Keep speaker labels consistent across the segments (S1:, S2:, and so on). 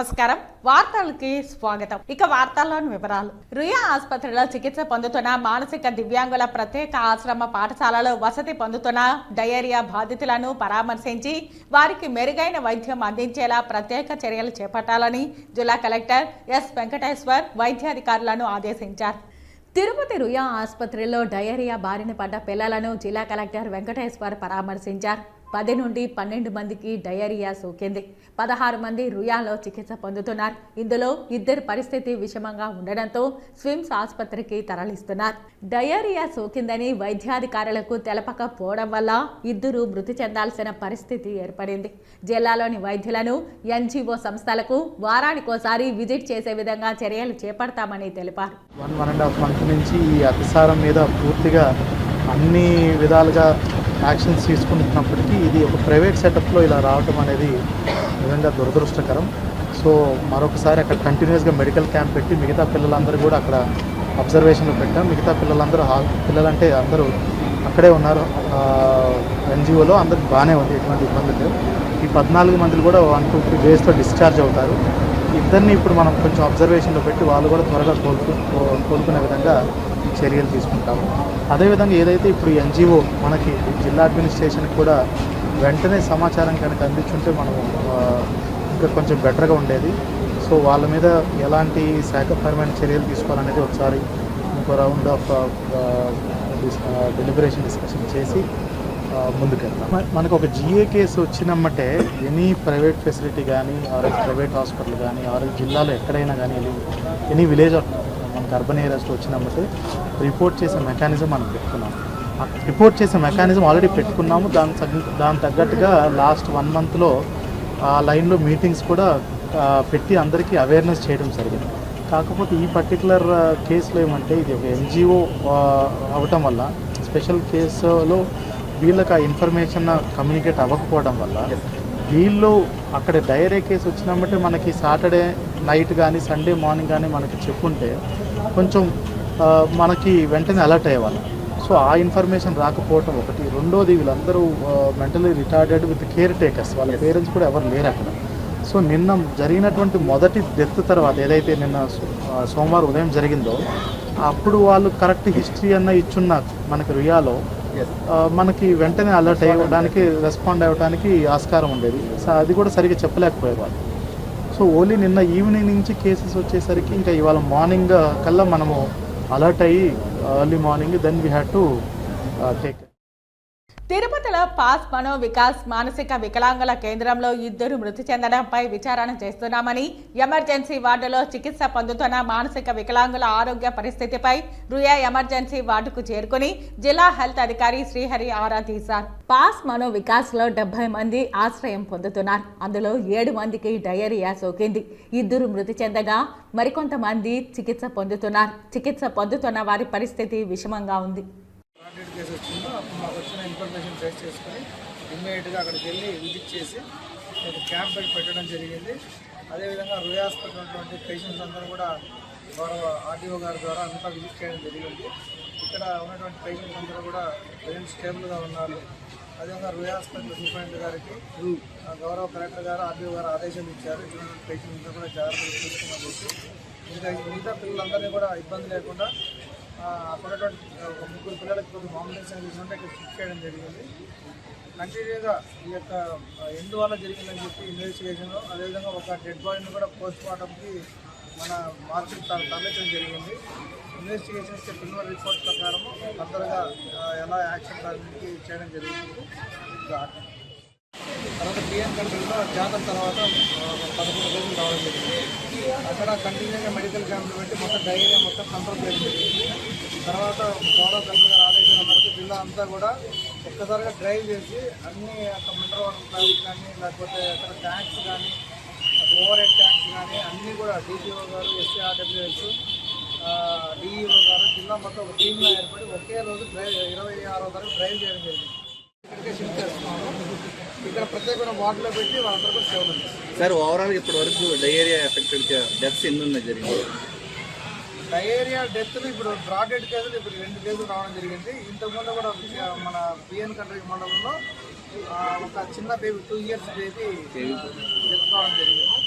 S1: నమస్కారం వార్తలకి స్వాగతం. ఇక వార్తల్లోని వివరాలు. రుయా ఆసుపత్రిలో చికిత్స పొందుతున్న మానసిక దివ్యాంగుల ప్రత్యేక ఆశ్రమ పాఠశాలలో వసతి పొందుతున్న డయేరియా బాధితులను పరామర్శించి వారికి మెరుగైన వైద్యం అందించేలా ప్రత్యేక చర్యలు చేపట్టాలని జిల్లా కలెక్టర్ ఎస్ వెంకటేశ్వర్ వైద్యాధికారులను ఆదేశించారు. తిరుపతి రుయా ఆసుపత్రిలో డయేరియా బారిన పడ్డ పిల్లలను జిల్లా కలెక్టర్ వెంకటేశ్వర్ పరామర్శించారు. 10 నుండి 12 మందికి డయేరియా సోకింది. 16 మంది రుయాలో చికిత్స పొందుతున్నారు. ఇందులో 2 పరిస్థితి విషమంగా ఉండడంతో స్విమ్స్ ఆసుపత్రికి తరలిస్తున్నారు. డయేరియా సోకిందని వైద్యాధికారులకు తెలపకపోవడం వల్ల 2 మృతి చెందాల్సిన పరిస్థితి ఏర్పడింది. జిల్లాలోని వైద్యులను ఎన్జీఓ సంస్థలకు వారానికోసారి విజిట్ చేసే విధంగా చర్యలు చేపడతామని తెలిపారు.
S2: 1.5 మంత్ నుంచి ఈ అతిసారం మీద పూర్తిగా అన్ని విధాలుగా యాక్షన్స్ తీసుకుంటున్నప్పటికీ ఇది ఒక ప్రైవేట్ సెటప్లో ఇలా రావటం అనేది నిజంగా దురదృష్టకరం. సో మరొకసారి అక్కడ కంటిన్యూస్గా మెడికల్ క్యాంప్ పెట్టి మిగతా పిల్లలందరూ కూడా అక్కడ అబ్జర్వేషన్లో పెట్టాం. మిగతా పిల్లలందరూ పిల్లలంటే అందరూ అక్కడే ఉన్నారు. ఎన్జిఓలో అందరికి బాగానే ఉంది, ఎటువంటి ఇబ్బంది లేవు. ఈ 14 మందిలు కూడా 1-2 డేస్లో డిశ్చార్జ్ అవుతారు. ఇద్దరిని ఇప్పుడు మనం కొంచెం అబ్జర్వేషన్లో పెట్టి వాళ్ళు కూడా త్వరగా కోలుకునే విధంగా చర్యలు తీసుకుంటాము. అదేవిధంగా ఏదైతే ఇప్పుడు ఎన్జిఓ మనకి జిల్లా అడ్మినిస్ట్రేషన్కి కూడా వెంటనే సమాచారం కనుక అందించుంటే మనము ఇంకా కొంచెం బెటర్గా ఉండేది. సో వాళ్ళ మీద ఎలాంటి శాఖపరమైన చర్యలు తీసుకోవాలనేది ఒకసారి ఇంకో రౌండ్ ఆఫ్ డెలిబరేషన్ డిస్కషన్ చేసి ముందుకెళ్తాం. మనకు ఒక జిఏ కేసు వచ్చినమ్మంటే ఎనీ ప్రైవేట్ ఫెసిలిటీ కానీ ఆర్ఎల్ ప్రైవేట్ హాస్పిటల్ కానీ ఆర్ఎల్ జిల్లాలో ఎక్కడైనా కానీ ఎనీ విలేజ్ మనకు అర్బన్ ఏరియాస్లో వచ్చినమ్మంటే రిపోర్ట్ చేసే మెకానిజం మనం పెట్టుకున్నాము. రిపోర్ట్ చేసే మెకానిజం ఆల్రెడీ పెట్టుకున్నాము. దాని తగ్గట్టుగా లాస్ట్ 1 మంత్లో ఆ లైన్లో మీటింగ్స్ కూడా పెట్టి అందరికీ అవేర్నెస్ చేయడం జరిగింది. కాకపోతే ఈ పర్టికులర్ కేసులో ఏమంటే ఇది ఒక ఎన్జిఓ అవ్వటం వల్ల స్పెషల్ కేసులో వీళ్ళకి ఆ ఇన్ఫర్మేషన్ కమ్యూనికేట్ అవ్వకపోవడం వల్ల వీళ్ళు అక్కడ డైరీ కేసు వచ్చినామంటే మనకి సాటర్డే నైట్ కానీ సండే మార్నింగ్ కానీ మనకి చెప్పుంటే కొంచెం మనకి వెంటనే అలర్ట్ అయ్యేవాళ్ళు. సో ఆ ఇన్ఫర్మేషన్ రాకపోవటం ఒకటి. రెండోది వీళ్ళందరూ mentally retarded with caretakers, వాళ్ళ పేరెంట్స్ కూడా ఎవరు లేరు అక్కడ. సో నిన్న జరిగినటువంటి మొదటి డెత్ తర్వాత ఏదైతే నిన్న సోమవారం ఉదయం జరిగిందో అప్పుడు వాళ్ళు కరెక్ట్ హిస్టరీ అన్న ఇచ్చున్న మనకి రుయాలో మనకి వెంటనే అలర్ట్ అయ్యడానికి రెస్పాండ్ అవ్వడానికి ఆస్కారం ఉండేది. సో అది కూడా సరిగ్గా చెప్పలేకపోయేవాళ్ళు. సో ఓన్లీ నిన్న ఈవినింగ్ నుంచి కేసెస్ వచ్చేసరికి ఇంకా ఇవాళ మార్నింగ్ కల్లా మనము అలర్ట్ అయ్యి early morning then we had to take.
S1: తిరుపతిలో పాస్ మనో వికాస్ మానసిక వికలాంగుల కేంద్రంలో 2 మృతి చెందడంపై విచారణ చేస్తున్నామని, ఎమర్జెన్సీ వార్డులో చికిత్స పొందుతున్న మానసిక వికలాంగుల ఆరోగ్య పరిస్థితిపై రుయా ఎమర్జెన్సీ వార్డుకు చేరుకుని జిల్లా హెల్త్ అధికారి శ్రీహరి ఆరా తీశారు. పాస్ మనో వికాస్ లో 70 మంది ఆశ్రయం పొందుతున్నారు. అందులో 7 మందికి డయేరియా సోకింది. 2 మృతి చెందగా మరికొంతమంది చికిత్స పొందుతున్నారు. చికిత్స పొందుతున్న వారి పరిస్థితి విషమంగా ఉంది.
S3: కేసు వచ్చిందో అప్పుడు మాకు వచ్చిన ఇన్ఫర్మేషన్ బేస్ చేసుకొని ఇమ్మీడియట్గా అక్కడికి వెళ్ళి విజిట్ చేసి ఒక క్యాంప్ పెట్టడం జరిగింది. అదేవిధంగా రుయా హాస్పిటల్ ఉన్నటువంటి పేషెంట్స్ అందరూ కూడా గౌరవ ఆర్డీఓ గారి ద్వారా అంతా విజిట్ చేయడం జరిగింది. ఇక్కడ ఉన్నటువంటి పేషెంట్స్ అందరూ కూడా ప్రజెంట్ స్టేబుల్గా ఉన్నారు. అదేవిధంగా రుయా హాస్పిటల్ సూపరింటెండెంట్ గారికి గౌరవ కలెక్టర్ గారు ఆర్డీఓ గారు ఆదేశాలు ఇచ్చారు. ఇటువంటి పేషెంట్స్ కూడా జాగ్రత్తగా చూసుకోమని చెప్పి ఇంకా మిగతా పిల్లలందరినీ కూడా ఇబ్బంది లేకుండా అక్కడ 3 పిల్లలకి కొంచెం అంబులెన్స్ అనేది ఉంటే ఇక్కడ షిఫ్ట్ చేయడం జరిగింది. కంటిన్యూగా ఈ యొక్క ఎందువల్ల జరిగిందని చెప్పి ఇన్వెస్టిగేషన్, అదేవిధంగా ఒక డెడ్ బాడీని కూడా పోస్ట్ మార్టంకి మన మార్కెట్ తరలించడం జరిగింది. ఇన్వెస్టిగేషన్ ఇచ్చే ప్రిలిమినరీ రిపోర్ట్ ప్రకారం ఫర్దర్గా ఎలా యాక్షన్ దానికి చేయడం జరుగుతుంది. తర్వాత పిఎన్ కంట్రీలో జాతర తర్వాత 11 రోజులు రావడం జరిగింది. అక్కడ కంటిన్యూగా మెడికల్ క్యాంపులు పెట్టి మొత్తం డైరియా మొత్తం కంట్రోల్ చేయడం జరిగింది. తర్వాత గౌరవ కలెక్టర్ గారి ఆదేశాల మేరకు జిల్లా అంతా కూడా ఒక్కసారిగా డ్రైవ్ చేసి అన్ని అక్కడ మినరల్ వాటర్ ప్లాంట్స్ కానీ లేకపోతే అక్కడ ట్యాంక్స్ కానీ ఓవర్ హెడ్ ట్యాంక్స్ కానీ అన్నీ కూడా డీటీఓ గారు, ఎస్ఆర్డబ్ల్యూఎస్, డిఈఓ గారు జిల్లా మొత్తం ఒక టీమ్గా ఏర్పడి ఒకే రోజు 26వ తారీఖు డ్రైవ్ చేయడం జరిగింది. ఇక్కడికే షిఫ్ట్ చేస్తున్నాము. ఇక్కడ ప్రత్యేకమైన వార్డులో పెట్టి వాళ్ళందరూ కూడా సేవలు ఉంది.
S4: సార్ ఓవరాల్ ఇప్పటి వరకు డయేరియా ఎఫెక్టెడ్ డెత్స్ ఎన్ని ఉన్నాయి జరిగింది?
S3: డయేరియా డెత్లు ఇప్పుడు బ్రాడెడ్ కేసులు ఇప్పుడు 2 కేసులు రావడం జరిగింది. ఇంతకుముందు కూడా మన పిఎన్ కంట్రీ మండలంలో ఒక చిన్న బేబీ 2 ఇయర్స్ బేబీ డెత్ కావడం జరిగింది.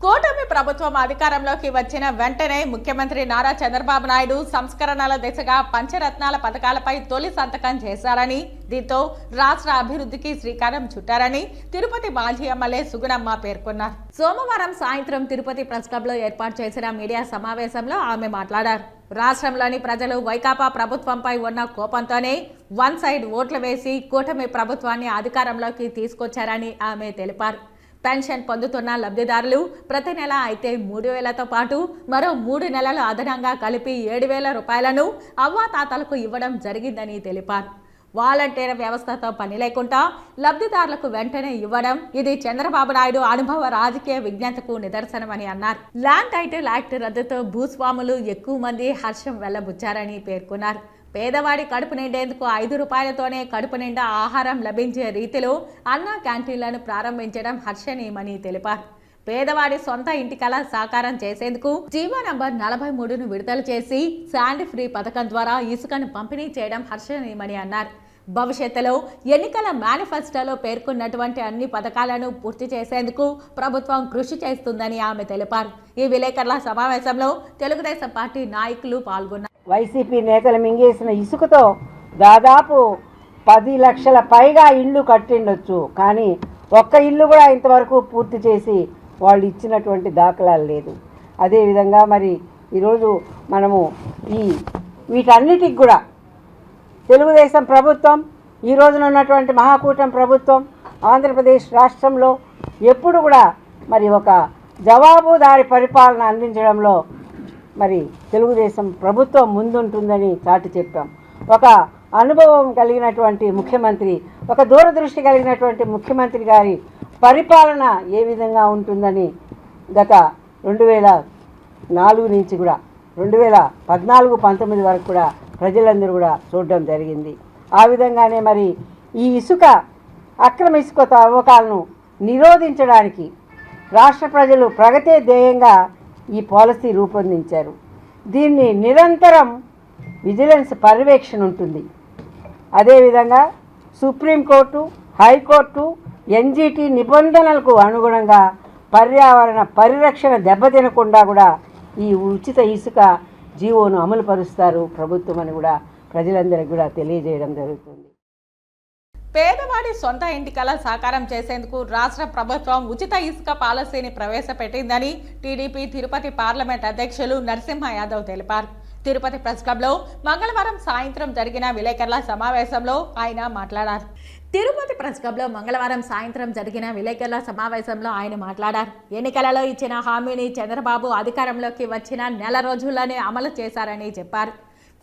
S1: కూటమి ప్రభుత్వం అధికారంలోకి వచ్చిన వెంటనే ముఖ్యమంత్రి నారా చంద్రబాబు నాయుడు సంస్కరణల దిశగా పంచరత్నాల పథకాలపై తొలి సంతకం చేశారని, దీంతో రాష్ట్ర అభివృద్ధికి శ్రీకారం చుట్టారని తిరుపతి మాజీ ఎమ్మెల్యే సుగుణమ్మ పేర్కొన్నారు. సోమవారం సాయంత్రం తిరుపతి ప్రెస్ క్లబ్ లో ఏర్పాటు చేసిన మీడియా సమావేశంలో ఆమె మాట్లాడారు. రాష్ట్రంలోని ప్రజలు వైకాపా ప్రభుత్వంపై ఉన్న కోపంతోనే వన్ సైడ్ ఓట్లు వేసి కూటమి ప్రభుత్వాన్ని అధికారంలోకి తీసుకొచ్చారని ఆమె తెలిపారు. పెన్షన్ పొందుతున్న లబ్ధిదారులు ప్రతి నెల అయితే 3,000తో పాటు మరో 3 నెలలు అదనంగా కలిపి 7,000 రూపాయలను అవ్వాతాతలకు ఇవ్వడం జరిగిందని తెలిపారు. వాలంటీర్ వ్యవస్థతో పని లేకుండా లబ్ధిదారులకు వెంటనే ఇవ్వడం ఇది చంద్రబాబు నాయుడు అనుభవ రాజకీయ విజ్ఞతకు నిదర్శనమని అన్నారు. ల్యాండ్ టైటిల్ యాక్ట్ రద్దుతో భూస్వాములు ఎక్కువ మంది హర్షం వెళ్లబుచ్చారని పేర్కొన్నారు. పేదవాడి కడుపు నిండేందుకు 5 రూపాయలతోనే కడుపు నిండా ఆహారం లభించే రీతిలో అన్నా క్యాంటీన్లను ప్రారంభించడం హర్షణీయమని తెలిపారు. పేదవాడి సొంత ఇంటి కల సాకారం చేసేందుకు జీవో నంబర్ 43ను విడుదల చేసి శాండ్ ఫ్రీ పథకం ద్వారా ఇసుకను పంపిణీ చేయడం హర్షణీయమని అన్నారు. భవిష్యత్తులో ఎన్నికల మేనిఫెస్టోలో పేర్కొన్నటువంటి అన్ని పథకాలను పూర్తి చేసేందుకు ప్రభుత్వం కృషి చేస్తుందని ఆమె తెలిపారు. ఈ విలేకరుల సమావేశంలో తెలుగుదేశం పార్టీ నాయకులు పాల్గొన్నారు.
S5: వైసీపీ నేతలు మింగేసిన ఇసుకతో దాదాపు 10 లక్షల పైగా ఇళ్ళు కట్టిండొచ్చు, కానీ ఒక్క ఇల్లు కూడా ఇంతవరకు పూర్తి చేసి వాళ్ళు ఇచ్చినటువంటి దాఖలాలు లేదు. అదేవిధంగా మరి ఈరోజు మనము వీటన్నిటికి కూడా తెలుగుదేశం ప్రభుత్వం, ఈ రోజున ఉన్నటువంటి మహాకూటమి ప్రభుత్వం ఆంధ్రప్రదేశ్ రాష్ట్రంలో ఎప్పుడు కూడా మరి ఒక జవాబుదారీ పరిపాలన అందించడంలో మరి తెలుగుదేశం ప్రభుత్వం ముందుంటుందని చాటి చెప్పాం. ఒక అనుభవం కలిగినటువంటి ముఖ్యమంత్రి, ఒక దూరదృష్టి కలిగినటువంటి ముఖ్యమంత్రి గారి పరిపాలన ఏ విధంగా ఉంటుందని గత 2004 నుంచి కూడా 2014-19 వరకు కూడా ప్రజలందరూ కూడా చూడడం జరిగింది. ఆ విధంగానే మరి ఈ అక్రమ ఇసుక తవ్వకాలను నిరోధించడానికి రాష్ట్ర ప్రజలు ప్రగతే ధ్యేయంగా ఈ పాలసీ రూపొందించారు. దీన్ని నిరంతరం విజిలెన్స్ పర్యవేక్షణ ఉంటుంది. అదేవిధంగా సుప్రీంకోర్టు, హైకోర్టు, ఎన్జిటి నిబంధనలకు అనుగుణంగా పర్యావరణ పరిరక్షణ దెబ్బతినకుండా కూడా ఈ ఉచిత ఇసుక జీవోను అమలు పరుస్తారు ప్రభుత్వం అని కూడా ప్రజలందరికీ కూడా తెలియజేయడం జరుగుతుంది.
S1: పేదవాడి సొంత ఇంటి కల సాకారం చేసేందుకు రాష్ట్ర ప్రభుత్వం ఉచిత ఇసుక పాలసీని ప్రవేశపెట్టిందని టీడీపీ తిరుపతి పార్లమెంట్ అధ్యక్షులు నరసింహ యాదవ్ తెలిపారు. తిరుపతి ప్రెస్ క్లబ్ లో మంగళవారం సాయంత్రం జరిగిన విలేకరుల సమావేశంలో ఆయన మాట్లాడారు. తిరుపతి ప్రెస్ క్లబ్ లో మంగళవారం సాయంత్రం జరిగిన విలేకరుల సమావేశంలో ఆయన మాట్లాడారు. ఎన్నికలలో ఇచ్చిన హామీని చంద్రబాబు అధికారంలోకి వచ్చిన నెల రోజుల్లోనే అమలు చేశారని చెప్పారు.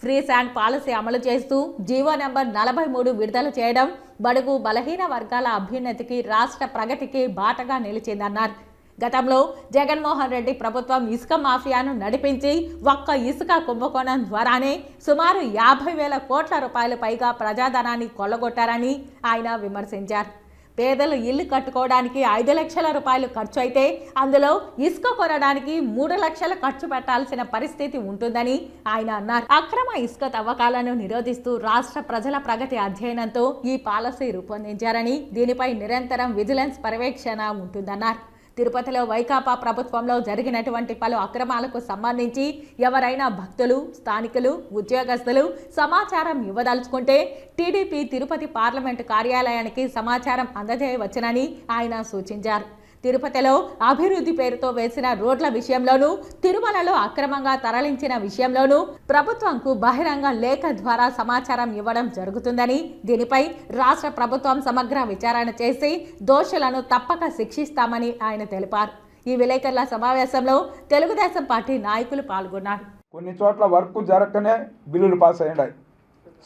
S1: ఫ్రీ శాండ్ పాలసీ అమలు చేస్తూ జీవో నెంబర్ 43 విడుదల చేయడం బడుగు బలహీన వర్గాల అభ్యున్నతికి, రాష్ట్ర ప్రగతికి బాటగా నిలిచిందన్నారు. గతంలో జగన్మోహన్ రెడ్డి ప్రభుత్వం ఇసుక మాఫియాను నడిపించి ఒక్క ఇసుక కుంభకోణం ద్వారానే సుమారు 50,000 కోట్ల రూపాయలు పైగా ప్రజాధనాన్ని కొల్లగొట్టారని ఆయన విమర్శించారు. పేదలు ఇల్లు కట్టుకోవడానికి 5 లక్షల రూపాయలు ఖర్చు అయితే అందులో ఇసుక కొనడానికి 3 లక్షలు ఖర్చు పెట్టాల్సిన పరిస్థితి ఉంటుందని ఆయన అన్నారు. అక్రమ ఇసుక తవ్వకాలను నిరోధిస్తూ రాష్ట్ర ప్రజల ప్రగతి అధ్యయనంతో ఈ పాలసీ రూపొందించారని, దీనిపై నిరంతరం విజిలెన్స్ పర్యవేక్షణ ఉంటుందన్నారు. తిరుపతిలో వైకాపా ప్రభుత్వంలో జరిగినటువంటి పలు అక్రమాలకు సంబంధించి ఎవరైనా భక్తులు, స్థానికులు, ఉద్యోగస్తులు సమాచారం ఇవ్వదలుచుకుంటే టీడీపీ తిరుపతి పార్లమెంటు కార్యాలయానికి సమాచారం అందజేయవచ్చునని ఆయన సూచించారు. తిరుపతిలో అభివృద్ధి పేరుతో వేసిన రోడ్ల విషయంలోనూ, తిరుమలలో అక్రమంగా తరలించిన విషయంలోనూ ప్రభుత్వంకు బహిరంగ లేఖ ద్వారా సమాచారం ఇవ్వడం జరుగుతుందని, దీనిపై రాష్ట్ర ప్రభుత్వం సమగ్ర విచారణ చేసి దోషులను తప్పక శిక్షిస్తామని ఆయన తెలిపారు. ఈ విలేకరుల సమావేశంలో తెలుగుదేశం పార్టీ నాయకులు పాల్గొన్నారు.
S6: కొన్ని చోట్ల వర్క్ జరగకనే బిల్లులు పాస్ అయ్యాయి.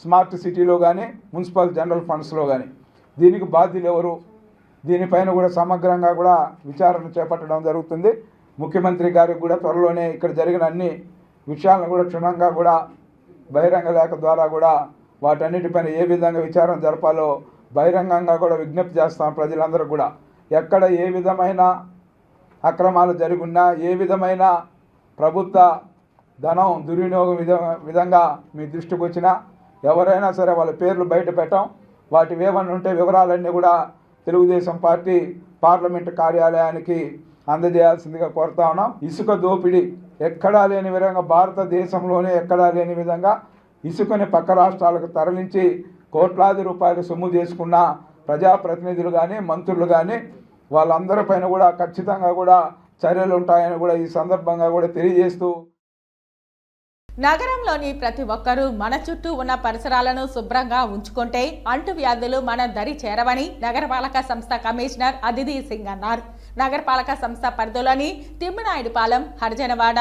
S6: స్మార్ట్ సిటీలో కానీ, మున్సిపల్ జనరల్ ఫండ్స్లో కానీ. దీనికి బాధ్యులు ఎవరు? దీనిపైన కూడా సమగ్రంగా కూడా విచారణ చేపట్టడం జరుగుతుంది. ముఖ్యమంత్రి గారికి కూడా త్వరలోనే ఇక్కడ జరిగిన అన్ని విషయాలను కూడా క్షుణ్ణంగా కూడా బహిరంగ లేఖ ద్వారా కూడా వాటన్నిటిపైన ఏ విధంగా విచారణ జరపాలో బహిరంగంగా కూడా విజ్ఞప్తి చేస్తాం. ప్రజలందరూ కూడా ఎక్కడ ఏ విధమైన అక్రమాలు జరుగున్నా, ఏ విధమైన ప్రభుత్వ ధనం దుర్వినియోగం విధంగా మీ దృష్టికి వచ్చినా ఎవరైనా సరే వాళ్ళ పేర్లు బయట పెట్టాం. వాటి ఏమన్నా ఉంటే వివరాలన్నీ కూడా తెలుగుదేశం పార్టీ పార్లమెంటు కార్యాలయానికి అందజేయాల్సిందిగా కోరుతా ఉన్నాం. ఇసుక దోపిడీ ఎక్కడా లేని విధంగా, భారతదేశంలోనే ఎక్కడా లేని విధంగా ఇసుకని పక్క రాష్ట్రాలకు తరలించి కోట్లాది రూపాయలు సొమ్ము చేసుకున్న ప్రజాప్రతినిధులు కానీ మంత్రులు కానీ వాళ్ళందరిపైన కూడా ఖచ్చితంగా కూడా చర్యలు ఉంటాయని కూడా ఈ సందర్భంగా కూడా తెలియజేస్తూ,
S1: నగరంలోని ప్రతి ఒక్కరూ మన చుట్టూ ఉన్న పరిసరాలను శుభ్రంగా ఉంచుకుంటే అంటువ్యాధులు మన దరి చేరవని నగరపాలక సంస్థ కమిషనర్ అదితి సింగ్ అన్నారు. నగరపాలక సంస్థ పరిధిలోని తిమ్మినాయుడుపాలెం, హరిజనవాడ,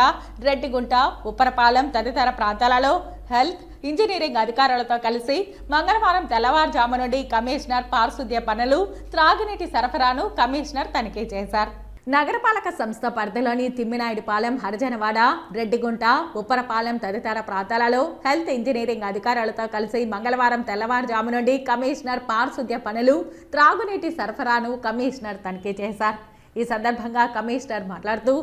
S1: రెడ్డిగుంట, ఉప్పరపాలెం తదితర ప్రాంతాలలో హెల్త్, ఇంజనీరింగ్ అధికారులతో కలిసి మంగళవారం తెల్లవారుజాము నుండి కమిషనర్ పారిశుద్ధ్య పనులు, త్రాగునీటి సరఫరాను కమిషనర్ తనిఖీ చేశారు. నగరపాలక సంస్థ పరిధిలోని తిమ్మినాయుడుపాలెం, హరిజనవాడ, రెడ్డిగుంట, ఉప్పరపాలెం తదితర ప్రాంతాలలో హెల్త్, ఇంజనీరింగ్ అధికారులతో కలిసి మంగళవారం తెల్లవారుజాము నుండి కమిషనర్ పారిశుద్ధ్య పనులు, త్రాగునీటి సరఫరాను కమిషనర్ తనిఖీ చేశారు. ఈ సందర్భంగా కమిషనర్ మాట్లాడుతూ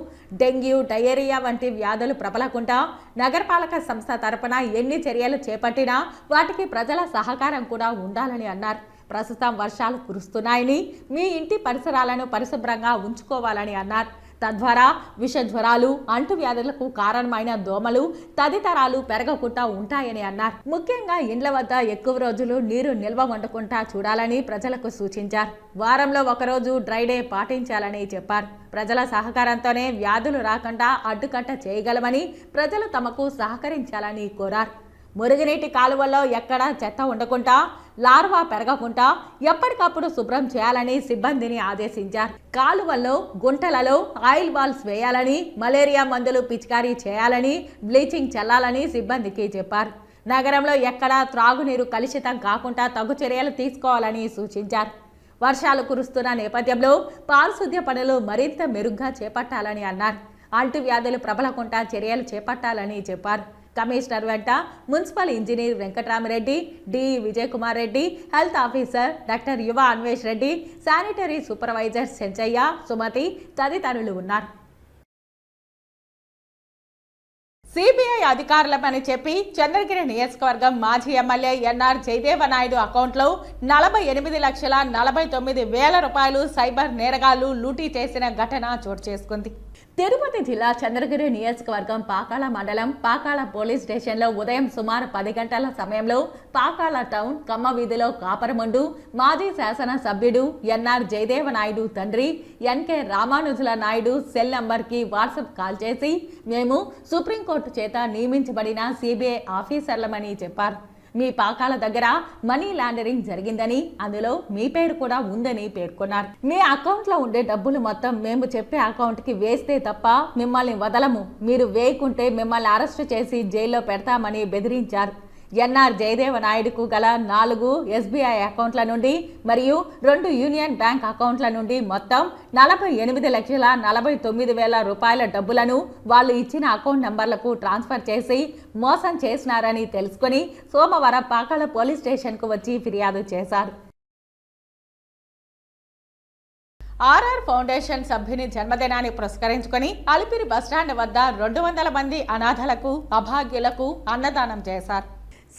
S1: డెంగ్యూ, డయేరియా వంటి వ్యాధులు ప్రబలకుండా నగరపాలక సంస్థ తరపున ఎన్ని చర్యలు చేపట్టినా వాటికి ప్రజల సహకారం కూడా ఉండాలని అన్నారు. ప్రస్తుతం వర్షాలు కురుస్తున్నాయని మీ ఇంటి పరిసరాలను పరిశుభ్రంగా ఉంచుకోవాలని అన్నారు. తద్వారా విష జ్వరాలు, అంటువ్యాధులకు కారణమైన దోమలు తదితరాలు పెరగకుండా ఉంటాయని అన్నారు. ముఖ్యంగా ఇండ్ల వద్ద ఎక్కువ రోజులు నీరు నిల్వ ఉండకుండా చూడాలని ప్రజలకు సూచించారు. వారంలో ఒకరోజు డ్రై డే పాటించాలని చెప్పారు. ప్రజల సహకారంతోనే వ్యాధులు రాకుండా అడ్డుకట్ట చేయగలమని ప్రజలు తమకు సహకరించాలని కోరారు. మురుగునీటి కాలువల్లో ఎక్కడా చెత్త ఉండకుండా, లార్వా పెరగకుండా ఎప్పటికప్పుడు శుభ్రం చేయాలని సిబ్బందిని ఆదేశించారు. కాలువల్లో, గుంటలలో ఆయిల్ బాల్స్ వేయాలని, మలేరియా మందులు పిచికారీ చేయాలని, బ్లీచింగ్ చల్లాలని సిబ్బందికి చెప్పారు. నగరంలో ఎక్కడా త్రాగునీరు కలుషితం కాకుండా తగు చర్యలు తీసుకోవాలని సూచించారు. వర్షాలు కురుస్తున్న నేపథ్యంలో పారిశుద్ధ్య పనులు మరింత మెరుగ్గా చేపట్టాలని అన్నారు. అంటువ్యాధులు ప్రబలకుండా చర్యలు చేపట్టాలని చెప్పారు. కమిషనర్ వెంట municipal engineer Venkataramireddy, DE Vijayakumar Reddy, health officer doctor Yuva Anvesh Reddy, sanitary supervisor Senchaiah, Sumathi తదితరులు ఉన్నారు. సిబిఐ అధికారులమని చెప్పి చంద్రగిరి నియోజకవర్గం మాజీ ఎమ్మెల్యే ఎన్ఆర్ జయదేవనాయుడు అకౌంట్లో 48,49,000 రూపాయలు సైబర్ నేరగాళ్లు లూటీ చేసిన ఘటన చోటు చేసుకుంది. తిరుపతి జిల్లా చంద్రగిరి నియోజకవర్గం పాకాల మండలం పాకాల పోలీస్ స్టేషన్లో ఉదయం సుమారు 10 గంటల సమయంలో పాకాల టౌన్ కమ్మ వీధిలో కాపరముండు మాజీ శాసన సభ్యుడు ఎన్ఆర్ జయదేవనాయుడు తండ్రి ఎన్కే రామానుజుల నాయుడు సెల్ నంబర్కి వాట్సాప్ కాల్ చేసి మేము సుప్రీంకోర్టు చేత నియమించబడిన సిబిఐ ఆఫీసర్లమని చెప్పారు. మీ పాకాల దగ్గర మనీ లాండరింగ్ జరిగిందని, అందులో మీ పేరు కూడా ఉందని పేర్కొన్నారు. మీ అకౌంట్లో ఉండే డబ్బులు మొత్తం మేము చెప్పే అకౌంట్కి వేస్తే తప్ప మిమ్మల్ని వదలము, మీరు వేయకుంటే మిమ్మల్ని అరెస్టు చేసి జైల్లో పెడతామని బెదిరించారు. ఎన్ఆర్ జయదేవనాయుడుకు గల 4 ఎస్బీఐ అకౌంట్ల నుండి మరియు 2 యూనియన్ బ్యాంక్ అకౌంట్ల నుండి మొత్తం 48,49,000 రూపాయల డబ్బులను వాళ్ళు ఇచ్చిన అకౌంట్ నంబర్లకు ట్రాన్స్ఫర్ చేసి మోసం చేసినారని తెలుసుకుని సోమవారం పాకాల పోలీస్ స్టేషన్కు వచ్చి ఫిర్యాదు చేశారు. ఆర్ఆర్ ఫౌండేషన్ సభ్యుని జన్మదినాన్ని పురస్కరించుకొని అలిపిరి బస్టాండ్ వద్ద 200 మంది అనాథలకు, అభాగ్యులకు అన్నదానం చేశారు.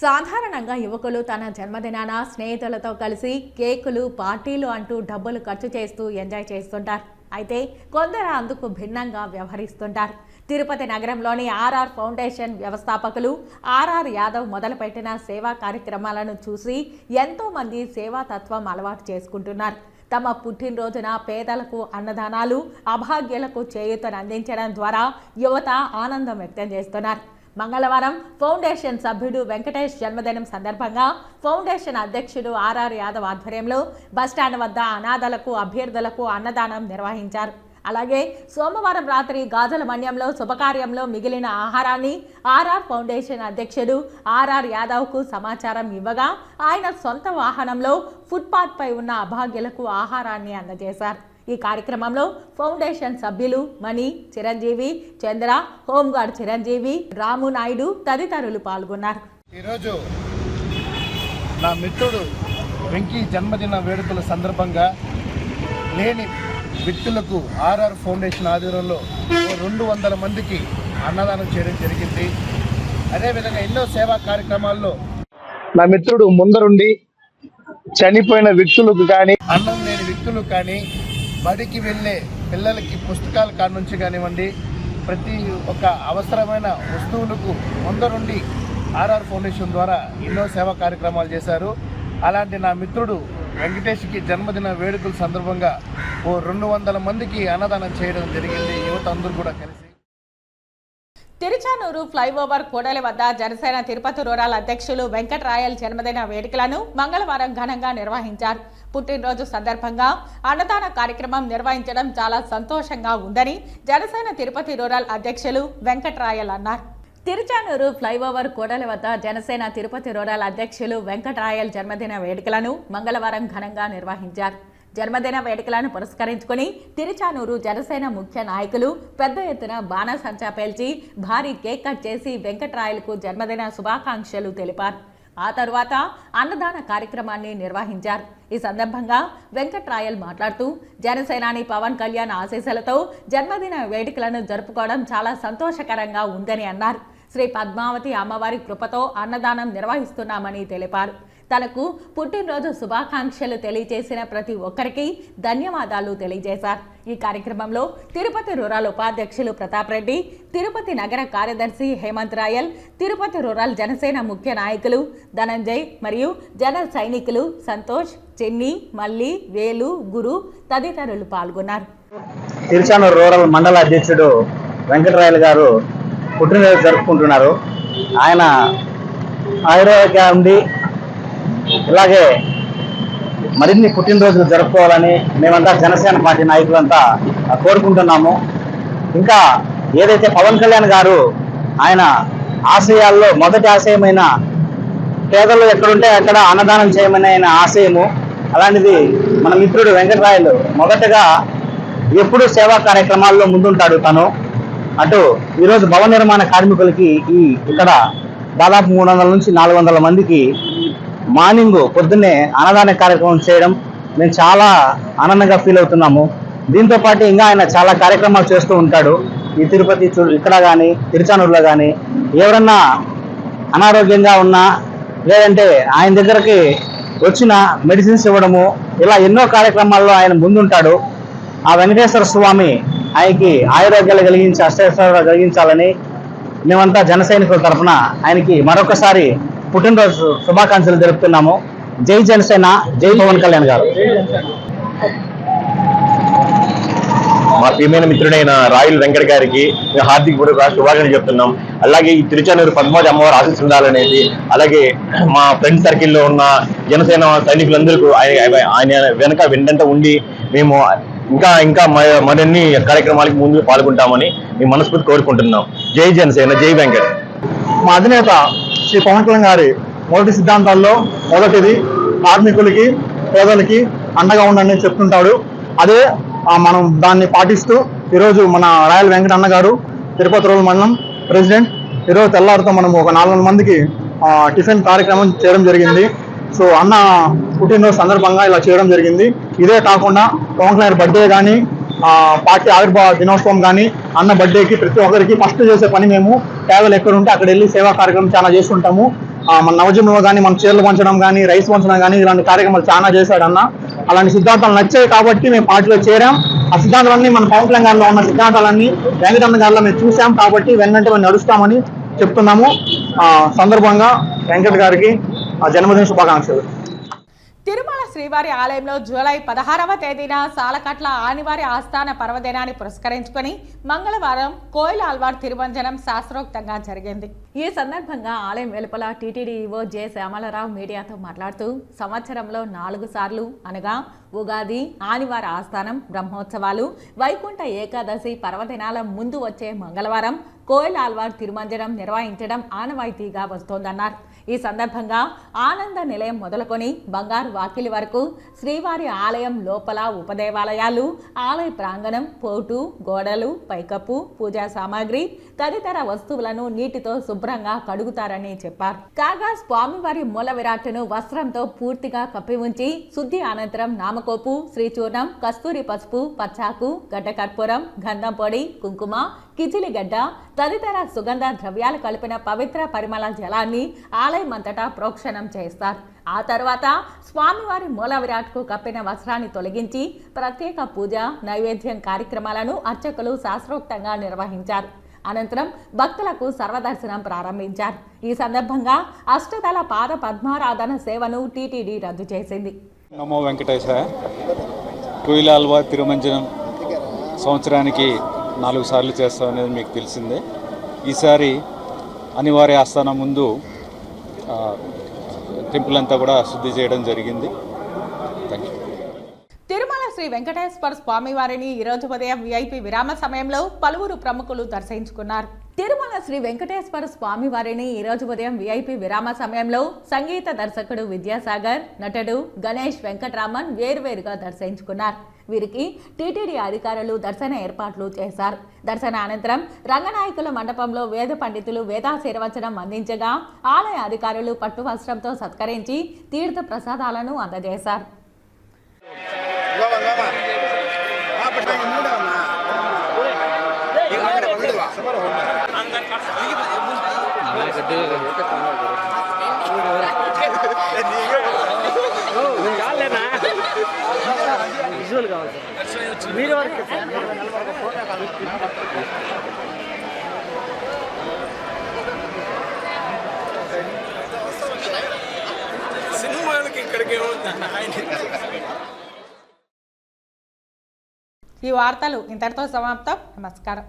S1: సాధారణంగా యువకులు తన జన్మదినాన స్నేహితులతో కలిసి కేకులు, పార్టీలు అంటూ డబ్బులు ఖర్చు చేస్తూ ఎంజాయ్ చేస్తుంటారు. అయితే కొందరు అందుకు భిన్నంగా వ్యవహరిస్తుంటారు. తిరుపతి నగరంలోని ఆర్ఆర్ ఫౌండేషన్ వ్యవస్థాపకులు ఆర్ఆర్ యాదవ్ మొదలుపెట్టిన సేవా కార్యక్రమాలను చూసి ఎంతో మంది సేవాతత్వం అలవాటు చేసుకుంటున్నారు. తమ పుట్టినరోజున పేదలకు అన్నదానాలు, అభాగ్యులకు చేయూతను అందించడం ద్వారా యువత ఆనందం వ్యక్తం చేస్తున్నారు. మంగళవారం ఫౌండేషన్ సభ్యుడు వెంకటేష్ జన్మదినం సందర్భంగా ఫౌండేషన్ అధ్యక్షుడు ఆర్ఆర్ యాదవ్ ఆధ్వర్యంలో బస్టాండ్ వద్ద అనాథలకు, అభ్యర్థులకు అన్నదానం నిర్వహించారు. అలాగే సోమవారం రాత్రి గాజుల మన్యంలో శుభకార్యంలో మిగిలిన ఆహారాన్ని ఆర్ఆర్ ఫౌండేషన్ అధ్యక్షుడు ఆర్ఆర్ యాదవ్కు సమాచారం ఇవ్వగా ఆయన సొంత వాహనంలో ఫుట్పాత్ పై ఉన్న అభాగ్యులకు ఆహారాన్ని అందజేశారు. ఈ కార్యక్రమంలో ఫౌండేషన్ సభ్యులు మణి, చిరంజీవి, చంద్ర, హోంగార్డ్ చిరంజీవి, రాము నాయుడు తదితరులు పాల్గొన్నారు.
S7: ఈరోజు నా మిత్రుడు వెంకీ జన్మదిన వేడుకల సందర్భంగా లేని వ్యక్తులకు ఆర్ఆర్ ఫౌండేషన్ ఆధ్వర్యంలో 200 మందికి అన్నదానం చేయడం జరిగింది. అదేవిధంగా ఎన్నో సేవా కార్యక్రమాల్లో నా మిత్రుడు ముందరుండి చనిపోయిన వ్యక్తులకు కానీ, అన్నం లేని వ్యక్తులకు కానీ, బడికి వెళ్ళే పిల్లలకి పుస్తకాల కాడ నుంచి కానివ్వండి, ప్రతి ఒక్క అవసరమైన వస్తువులకు ముందరుండి ఆర్ఆర్ ఫౌండేషన్ ద్వారా ఎన్నో సేవా కార్యక్రమాలు చేశారు. అలాంటి నా మిత్రుడు వెంకటేష్కి జన్మదిన వేడుకల సందర్భంగా 200 మందికి అన్నదానం చేయడం జరిగింది, యువత అందరూ కూడా కలిసి.
S1: తిరుచానూరు ఫ్లైఓవర్ కూడలి వద్ద జనసేన తిరుపతి రూరల్ అధ్యక్షులు వెంకట్రాయల్ జన్మదిన వేడుకలను మంగళవారం ఘనంగా నిర్వహించారు. పుట్టినరోజు సందర్భంగా అన్నదాన కార్యక్రమం నిర్వహించడం చాలా సంతోషంగా ఉందని జనసేన తిరుపతి రూరల్ అధ్యక్షులు వెంకట్రాయల్ అన్నారు. తిరుచానూరు ఫ్లైఓవర్ కూడలి వద్ద జనసేన తిరుపతి రూరల్ అధ్యక్షులు వెంకట్రాయల్ జన్మదిన వేడుకలను మంగళవారం ఘనంగా నిర్వహించారు. జన్మదిన వేడుకలను పురస్కరించుకుని తిరుచానూరు జనసేన ముఖ్య నాయకులు పెద్ద ఎత్తున బాణసంచా పేల్చి భారీ కేక్ కట్ చేసి వెంకట్రాయల్కు జన్మదిన శుభాకాంక్షలు తెలిపారు. ఆ తరువాత అన్నదాన కార్యక్రమాన్ని నిర్వహించారు. ఈ సందర్భంగా వెంకట్రాయల్ మాట్లాడుతూ జనసేనాని పవన్ కళ్యాణ్ ఆశీస్సులతో జన్మదిన వేడుకలను జరుపుకోవడం చాలా సంతోషకరంగా ఉందని అన్నారు. శ్రీ పద్మావతి అమ్మవారి కృపతో అన్నదానం నిర్వహిస్తున్నామని తెలిపారు. తనకు పుట్టినరోజు శుభాకాంక్షలు తెలియజేసిన ప్రతి ఒక్కరికి ధన్యవాదాలు తెలియజేశారు. ఈ కార్యక్రమంలో తిరుపతి రూరల్ ఉపాధ్యక్షులు ప్రతాప్ రెడ్డి, తిరుపతి నగర కార్యదర్శి హేమంత్ రాయల్, తిరుపతి రూరల్ జనసేన ముఖ్య నాయకులు ధనంజయ్ మరియు జన సైనికులు సంతోష్, చెన్ని, మల్లి, వేలు, గురు తదితరులు పాల్గొన్నారు.
S8: తిరుచానూరు రూరల్ మండల అధ్యక్షుడు వెంకట్రాయల్ గారు పుట్టినరోజు జరుపుకుంటున్నారు. ఆయన ఆయుర్వేద ఉండి ఇలాగే మరిన్ని పుట్టినరోజులు జరుపుకోవాలని మేమంతా జనసేన పార్టీ నాయకులంతా కోరుకుంటున్నాము. ఇంకా ఏదైతే పవన్ కళ్యాణ్ గారు ఆయన ఆశయాల్లో మొదటి ఆశయమైన పేదలు ఎక్కడుంటే అక్కడ అన్నదానం చేయమని ఆయన ఆశయము. అలాంటిది మన మిత్రుడు వెంకట్రాయలు మొదటగా ఎప్పుడు సేవా కార్యక్రమాల్లో ముందుంటాడు తను. అటు ఈరోజు భవన నిర్మాణ కార్మికులకి ఇక్కడ దాదాపు 300 నుంచి 400 మందికి మార్నింగ్ పొద్దున్నే అన్నదాన కార్యక్రమం చేయడం మేము చాలా ఆనందంగా ఫీల్ అవుతున్నాము. దీంతో పాటు ఇంకా ఆయన చాలా కార్యక్రమాలు చేస్తూ ఉంటాడు. ఈ తిరుపతి ఇక్కడ కానీ తిరుచానూరులో కానీ ఎవరన్నా అనారోగ్యంగా ఉన్నా లేదంటే ఆయన దగ్గరకి వచ్చిన మెడిసిన్స్ ఇవ్వడము, ఇలా ఎన్నో కార్యక్రమాల్లో ఆయన ముందుంటాడు. ఆ వెంకటేశ్వర స్వామి ఆయనకి ఆరోగ్యాలు కలిగించి అష్టైశ్వర్యాలు కలిగించాలని మేమంతా జన సైనికుల తరఫున ఆయనకి మరొకసారి పుట్టినరోజు శుభాకాంక్షలు తెలుపుతున్నాము. జై జనసేన, జై పవన్ కళ్యాణ్ గారు.
S9: మా ప్రియమైన మిత్రుడైన రాయల్ వెంకట గారికి హార్దిక శుభాకాంక్షలు చెప్తున్నాం. అలాగే ఈ తిరుచానూరు పద్మావతి అమ్మవారు ఆశీస్సులు ఉండాలనేది, అలాగే మా ఫ్రెండ్ సర్కిల్లో ఉన్న జనసేన సైనికులందరికీ ఆయన వెనక వెంట ఉండి మేము ఇంకా మరిన్ని కార్యక్రమాలకు ముందు పాల్గొంటామని మేము మనస్ఫూర్తి కోరుకుంటున్నాం. జై జనసేన, జై వెంకట్.
S8: మా అధినేత శ్రీ పవన్ కళ్యాణ్ గారి మొదటి సిద్ధాంతాల్లో మొదటిది కార్మికులకి పేదలకి అండగా ఉండండి చెప్తుంటాడు. అదే మనం దాన్ని పాటిస్తూ ఈరోజు మన రాయల్ వెంకట అన్న గారు తిరుపతి రూరల్ మండలం ప్రెసిడెంట్ ఈరోజు తెల్లారితో మనం ఒక 400 మందికి టిఫిన్ కార్యక్రమం చేయడం జరిగింది. సో అన్న పుట్టినరోజు సందర్భంగా ఇలా చేయడం జరిగింది. ఇదే కాకుండా పవన్ కళ్యాణ్ బర్త్డే కానీ పార్టీ ఆవిర్భావ దినోత్సవం కానీ అన్న బర్త్డేకి ప్రతి ఒక్కరికి ఫస్ట్ చేసే పని మేము ట్రావెల్ ఎక్కడ ఉంటే అక్కడ వెళ్ళి సేవా కార్యక్రమం చాలా చేస్తుంటాము. మన నవజంలో కానీ మన చీరలు పంచడం కానీ రైస్ పంచడం కానీ ఇలాంటి కార్యక్రమాలు చాలా చేశాడు అన్న. అలాంటి సిద్ధాంతాలు నచ్చాయి కాబట్టి మేము పార్టీలో చేరాం. ఆ సిద్ధాంతాలన్నీ మన పవన్ కళ్యాణ్ గారిలో ఉన్న సిద్ధాంతాలన్నీ వెంకటన్న గారిలో మేము చూసాం కాబట్టి వెన్నంటే మేము నడుస్తామని చెప్తున్నాము. సందర్భంగా వెంకట్ గారికి జన్మదిన శుభాకాంక్షలు.
S1: తిరుమల శ్రీవారి ఆలయంలో జూలై 16వ తేదీన సాలకట్ల ఆనివారి ఆస్థాన పర్వదినాన్ని పురస్కరించుకొని మంగళవారం కోయిల ఆల్వార్ తిరువంజనం శాస్త్రోక్తంగా జరిగింది. ఈ సందర్భంగా ఆలయం వెలుపల టీటీడీ ఈవో జె శ్యామలరావు మీడియాతో మాట్లాడుతూ సంవత్సరంలో 4 సార్లు అనగా ఉగాది, ఆనివారి ఆస్థానం, బ్రహ్మోత్సవాలు, వైకుంఠ ఏకాదశి పర్వదినాల ముందు వచ్చే మంగళవారం కోయిల ఆల్వార్ తిరుమంజనం నిర్వహించడం ఆనవాయితీగా వస్తోందన్నారు. ఈ సందర్భంగా ఆనంద నిలయం మొదలుకొని బంగారు వాకిలి వరకు శ్రీవారి ఆలయం లోపల ఉపదేవాలయాలు, ఆలయ ప్రాంగణం, పోటు, గోడలు, పైకప్పు, పూజా సామాగ్రి తదితర వస్తువులను నీటితో శుభ్రంగా కడుగుతారని చెప్పారు. కాగా స్వామివారి మూల విరాట్టును వస్త్రంతో పూర్తిగా కప్పి ఉంచి శుద్ధి అనంతరం నామకోపు, శ్రీచూర్ణం, కస్తూరి పసుపు, పచ్చాకు, గడ్డ కర్పూరం, గంధం పొడి, కుంకుమ, కిచిలిగడ్డ, తదితర సుగంధ ద్రవ్యాలు కలిపిన పవిత్ర పరిమళ జలాన్ని ఆలయం అంతటా ప్రోక్షణం చేస్తారు. ఆ తర్వాత స్వామివారి మూల విరాట్కు కప్పిన వస్త్రాన్ని తొలగించి ప్రత్యేక పూజ, నైవేద్యం కార్యక్రమాలను అర్చకులు శాస్త్రోక్తంగా నిర్వహించారు. అనంతరం భక్తులకు సర్వదర్శనం ప్రారంభించారు. ఈ సందర్భంగా అష్టదళ పాద పద్మారాధన సేవను టీటీడీ రద్దు చేసింది.
S10: నమో వెంకటేశాయ. కుయిలాల్వా తిరుమంజనం సంవత్సరానికి 4 సార్లు చేస్తామనేది మీకు తెలిసిందే. ఈసారి అనివార్య ఆస్థానం ముందు టెంపుల్ అంతా కూడా శుద్ధి చేయడం జరిగింది. Thank you.
S1: తిరుమల శ్రీ వెంకటేశ్వర స్వామి వారిని ఈరోజు ఉదయం విఐపి విరామ సమయంలో పలువురు ప్రముఖులు దర్శించుకున్నారు. తిరుమల శ్రీ వెంకటేశ్వర స్వామి వారిని ఈరోజు ఉదయం విఐపి విరామ సమయంలో సంగీత దర్శకుడు విద్యాసాగర్, నటుడు గణేష్ వెంకటరామన్ వేర్వేరుగా దర్శించుకున్నారు. వీరికి టీటీడీ అధికారులు దర్శన ఏర్పాట్లు చేశారు. దర్శన అనంతరం రంగనాయకుల మండపంలో వేద పండితులు వేదాశీర్వచనం అందించగా ఆలయ అధికారులు పట్టు వస్త్రంతో సత్కరించి తీర్థ ప్రసాదాలను అందజేశారు. ఈ వార్తలు ఇంతటితో సమాప్తం. నమస్కారం.